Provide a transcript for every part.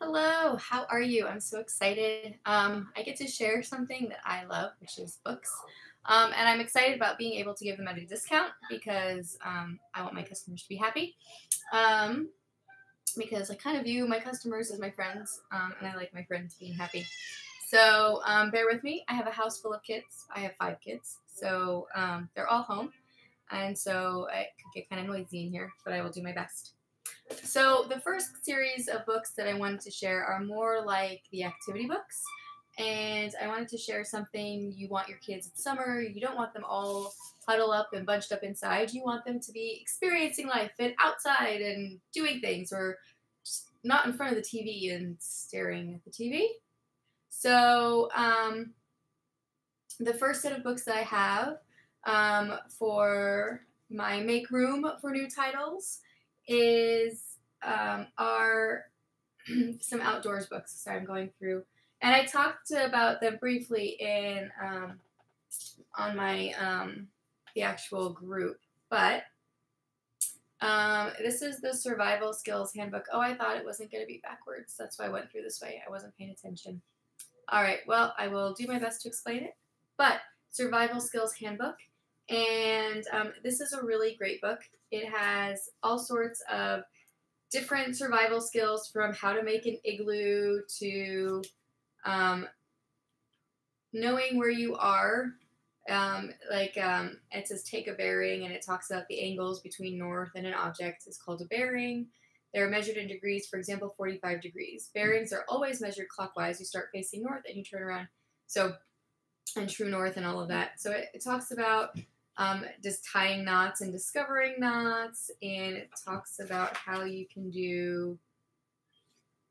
Hello, how are you? I'm so excited. I get to share something that I love, which is books. And I'm excited about being able to give them at a discount because I want my customers to be happy. Um, because I kind of view my customers as my friends, and I like my friends being happy. So bear with me. I have a house full of kids. I have 5 kids. So they're all home. And so it could get kind of noisy in here, but I will do my best. So the first series of books that I wanted to share are more like the activity books. And I wanted to share something you want your kids in summer. You don't want them all huddled up and bunched up inside. You want them to be experiencing life and outside and doing things or just not in front of the TV and staring at the TV. So the first set of books that I have for my make room for new titles is are some outdoors books. So I'm going through, and I talked about them briefly in on my the actual group, but this is the Survival Skills Handbook. Oh, I thought it wasn't going to be backwards. That's why I went through this way. I wasn't paying attention. All right, well, I will do my best to explain it. But Survival Skills Handbook, and this is a really great book. It has all sorts of different survival skills from how to make an igloo to um, knowing where you are. It says take a bearing, and it talks about the angles between north and an object is called a bearing. They're measured in degrees, for example, 45 degrees. Bearings are always measured clockwise. You start facing north and you turn around. So, and true north and all of that. So it talks about just tying knots and discovering knots, and it talks about how you can do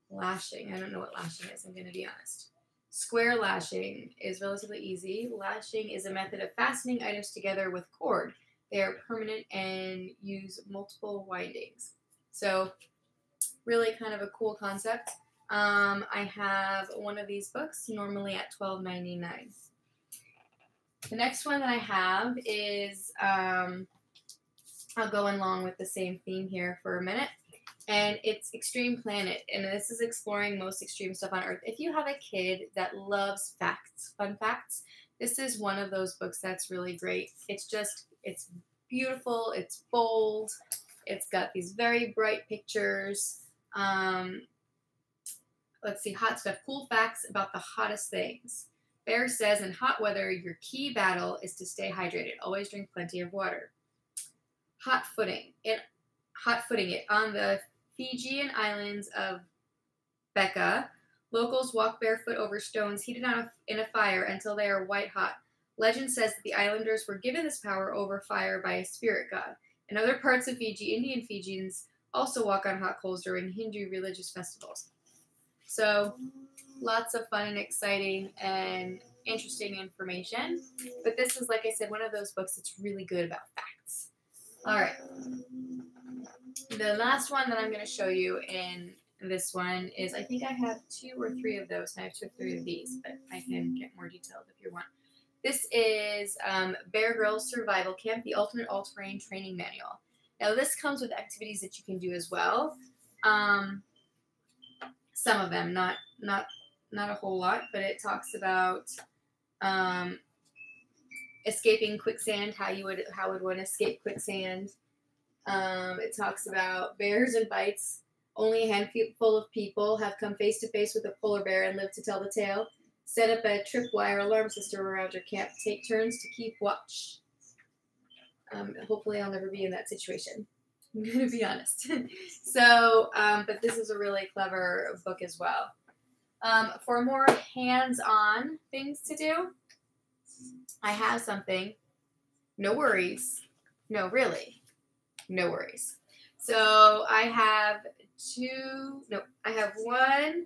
lashing. I don't know what lashing is, I'm going to be honest. Square lashing is relatively easy. Lashing is a method of fastening items together with cord. They are permanent and use multiple windings. So really kind of a cool concept. I have one of these books normally at $12.99. The next one that I have is, I'll go along with the same theme here for a minute, and it's Extreme Planet, and this is exploring most extreme stuff on Earth. If you have a kid that loves facts, fun facts, this is one of those books that's really great. It's beautiful, it's bold, it's got these very bright pictures. Let's see, hot stuff, cool facts about the hottest things. Bear says in hot weather, your key battle is to stay hydrated. Always drink plenty of water. Hot footing it on the Fijian islands of Becca. Locals walk barefoot over stones heated in a fire until they are white hot. Legend says that the islanders were given this power over fire by a spirit god. In other parts of Fiji, Indian Fijians also walk on hot coals during Hindu religious festivals. So lots of fun and exciting and interesting information. But this is, like I said, one of those books that's really good about facts. All right. The last one that I'm going to show you in this one is, I think I have 2 or 3 of those, and I have 2 or 3 of these, but I can get more detailed if you want. This is Bear Grylls Survival Camp, the Ultimate All-Terrain Training Manual. Now, this comes with activities that you can do as well. Some of them, not a whole lot, but it talks about escaping quicksand, how would one escape quicksand. It talks about bears and bites. Only a handful of people have come face to face with a polar bear and lived to tell the tale. Set up a tripwire alarm system around your camp. Take turns to keep watch. Hopefully I'll never be in that situation. I'm going to be honest. So, but this is a really clever book as well. For more hands-on things to do, I have something. No worries. No, really. No worries. So I have one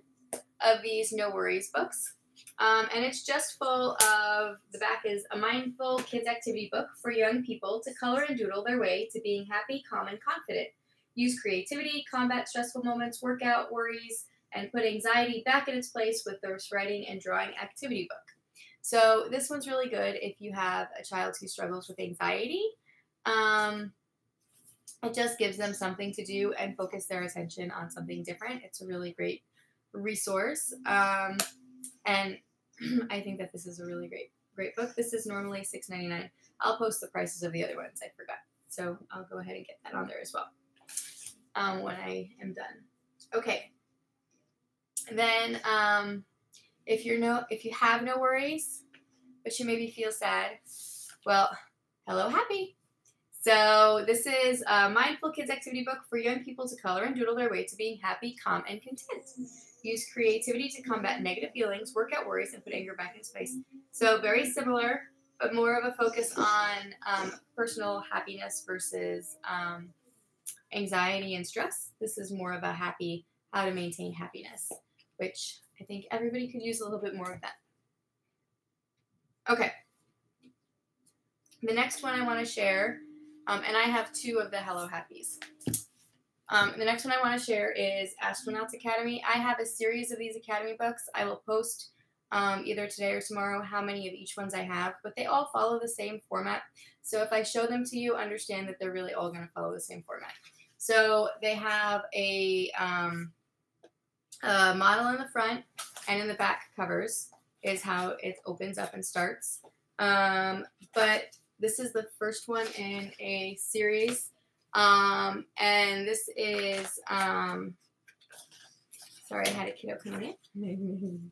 of these no worries books. And it's just full of, the back is a mindful kids activity book for young people to color and doodle their way to being happy, calm, and confident. Use creativity, combat stressful moments, work out worries, and put anxiety back in its place with this writing and drawing activity book. So this one's really good if you have a child who struggles with anxiety. It just gives them something to do and focus their attention on something different. It's a really great resource. And I think that this is a really great book. This is normally $6.99. I'll post the prices of the other ones. I forgot. So I'll go ahead and get that on there as well when I am done. Okay. Then if you have no worries, but you maybe feel sad, well, hello, happy. So this is a Mindful Kids activity book for young people to color and doodle their way to being happy, calm, and content. Use creativity to combat negative feelings, work out worries, and put anger back in space. So very similar, but more of a focus on personal happiness versus anxiety and stress. This is more about how to maintain happiness, which I think everybody could use a little bit more of that. Okay. The next one I want to share, and I have 2 of the Hello Happies. The next one I want to share is Astronauts Academy. I have a series of these Academy books. I will post either today or tomorrow how many of each ones I have, but they all follow the same format. So if I show them to you, understand that they're really all going to follow the same format. So they have a model in the front, and in the back covers is how it opens up and starts. But this is the first one in a series. And this is, sorry, I had a kiddo coming in.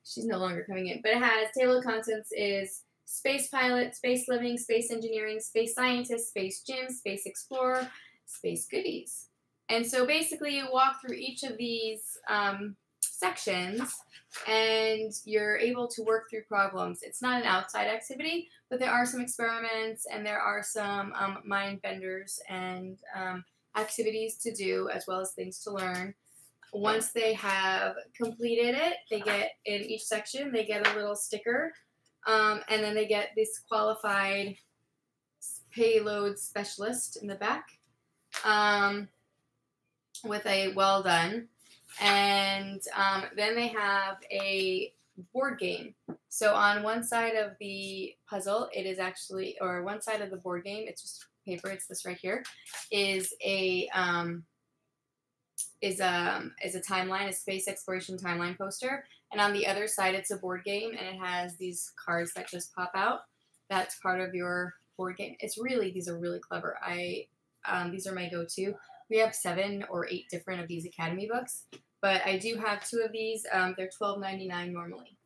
She's no longer coming in. But it has, table of contents is space pilot, space living, space engineering, space scientist, space gym, space explorer, space goodies. And so basically you walk through each of these sections and you're able to work through problems. It's not an outside activity, but there are some experiments and there are some mind benders and activities to do, as well as things to learn. Once they have completed it, they get, in each section, they get a little sticker, and then they get this qualified payload specialist in the back with a well done. And then they have a board game. So on one side of the puzzle, it is actually, or one side of the board game, it's just paper, it's this right here, is a timeline, a space exploration timeline poster. And on the other side, it's a board game, and it has these cards that just pop out. That's part of your board game. These are really clever. These are my go-to. We have 7 or 8 different of these Academy books, but I do have 2 of these. They're $12.99 normally.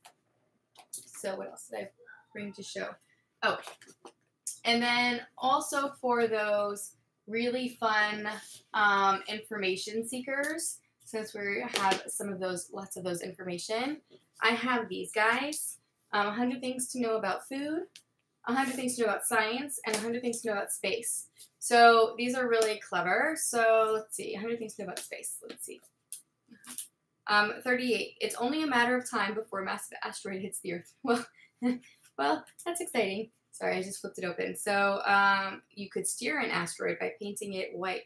So what else did I bring to show? Oh, and then also for those really fun information seekers, since we have lots of those information, I have these guys. 100 things to know about food, 100 things to know about science, and 100 things to know about space. So these are really clever. So let's see, 100 things to know about space. Let's see. 38. It's only a matter of time before a massive asteroid hits the Earth. Well, that's exciting. Sorry, I just flipped it open. So you could steer an asteroid by painting it white.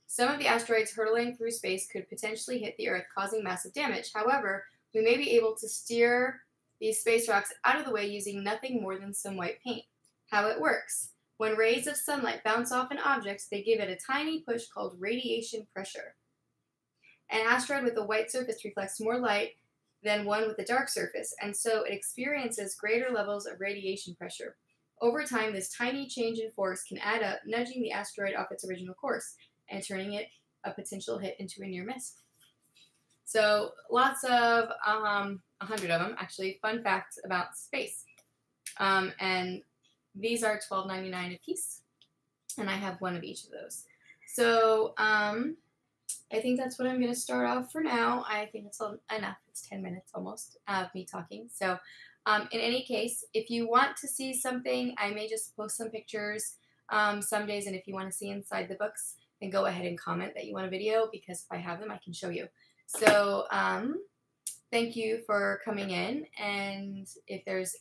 Some of the asteroids hurtling through space could potentially hit the Earth, causing massive damage. However, we may be able to steer these space rocks out of the way using nothing more than some white paint. How it works. When rays of sunlight bounce off an object, they give it a tiny push called radiation pressure. An asteroid with a white surface reflects more light than one with a dark surface, and so it experiences greater levels of radiation pressure. Over time, this tiny change in force can add up, nudging the asteroid off its original course and turning it a potential hit into a near miss. So lots of, 100 of them, actually, fun facts about space. And these are $12.99 a piece, and I have 1 of each of those. So I think that's what I'm going to start off for now. I think it's enough. It's 10 minutes almost of me talking. So in any case, if you want to see something, I may just post some pictures some days, and if you want to see inside the books, then go ahead and comment that you want a video, because if I have them, I can show you. So thank you for coming in, and if there's